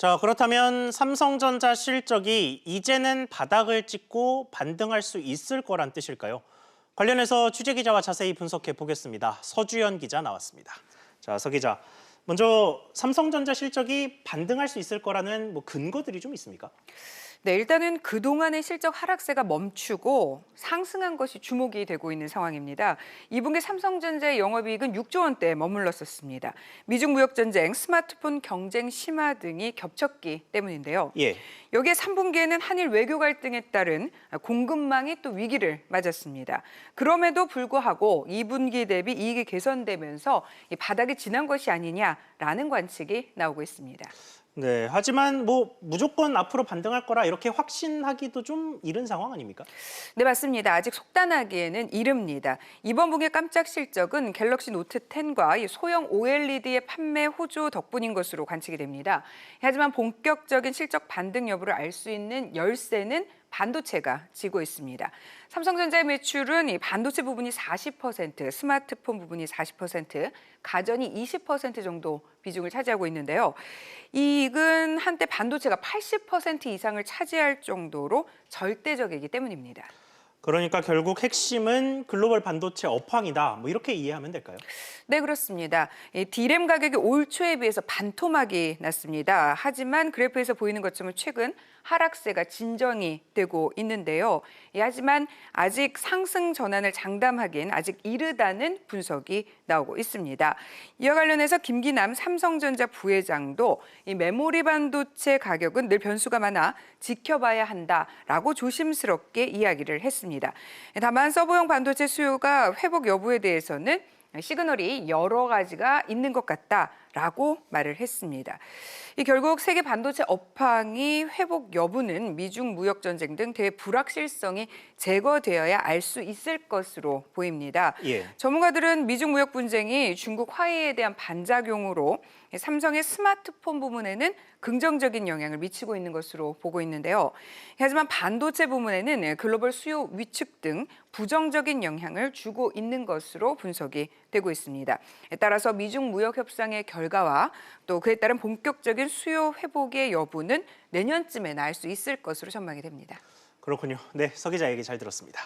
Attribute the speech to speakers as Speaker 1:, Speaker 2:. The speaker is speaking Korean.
Speaker 1: 자, 그렇다면 삼성전자 실적이 이제는 바닥을 찍고 반등할 수 있을 거란 뜻일까요? 관련해서 취재기자와 자세히 분석해 보겠습니다. 서주연 기자 나왔습니다. 자, 서 기자. 먼저 삼성전자 실적이 반등할 수 있을 거라는 근거들이 좀 있습니까?
Speaker 2: 네, 일단은 그동안의 실적 하락세가 멈추고 상승한 것이 주목이 되고 있는 상황입니다. 2분기 삼성전자의 영업이익은 6조 원대에 머물렀었습니다. 미중 무역 전쟁, 스마트폰 경쟁 심화 등이 겹쳤기 때문인데요.
Speaker 1: 예.
Speaker 2: 여기에 3분기에는 한일 외교 갈등에 따른 공급망이 또 위기를 맞았습니다. 그럼에도 불구하고 2분기 대비 이익이 개선되면서 이 바닥이 지난 것이 아니냐라는 관측이 나오고 있습니다.
Speaker 1: 네, 하지만 무조건 앞으로 반등할 거라 이렇게 확신하기도 좀 이른 상황 아닙니까?
Speaker 2: 네, 맞습니다. 아직 속단하기에는 이릅니다. 이번 분기 깜짝 실적은 갤럭시 노트 10과 소형 OLED의 판매 호조 덕분인 것으로 관측이 됩니다. 하지만 본격적인 실적 반등 여부를 알 수 있는 열쇠는 반도체가 쥐고 있습니다. 삼성전자의 매출은 이 반도체 부분이 40%, 스마트폰 부분이 40%, 가전이 20% 정도 비중을 차지하고 있는데요. 이익은 한때 반도체가 80% 이상을 차지할 정도로 절대적이기 때문입니다.
Speaker 1: 그러니까 결국 핵심은 글로벌 반도체 업황이다. 이렇게 이해하면 될까요?
Speaker 2: 네, 그렇습니다. D램 가격이 올 초에 비해서 반토막이 났습니다. 하지만 그래프에서 보이는 것처럼 최근 하락세가 진정이 되고 있는데요. 하지만 아직 상승 전환을 장담하기엔 아직 이르다는 분석이 나오고 있습니다. 이와 관련해서 김기남 삼성전자 부회장도 이 메모리 반도체 가격은 늘 변수가 많아 지켜봐야 한다라고 조심스럽게 이야기를 했습니다. 다만 서버용 반도체 수요가 회복 여부에 대해서는 시그널이 여러 가지가 있는 것 같다라고 말을 했습니다. 결국 세계 반도체 업황이 회복 여부는 미중 무역 전쟁 등 대불확실성이 제거되어야 알 수 있을 것으로 보입니다.
Speaker 1: 예.
Speaker 2: 전문가들은 미중 무역 분쟁이 중국 화해에 대한 반작용으로 삼성의 스마트폰 부문에는 긍정적인 영향을 미치고 있는 것으로 보고 있는데요. 하지만 반도체 부문에는 글로벌 수요 위축 등 부정적인 영향을 주고 있는 것으로 분석이 되고 있습니다. 따라서 미중 무역 협상의 결과와 또 그에 따른 본격적인 수요 회복의 여부는 내년쯤에 날 수 있을 것으로 전망이 됩니다.
Speaker 1: 그렇군요. 네, 서 기자 얘기 잘 들었습니다.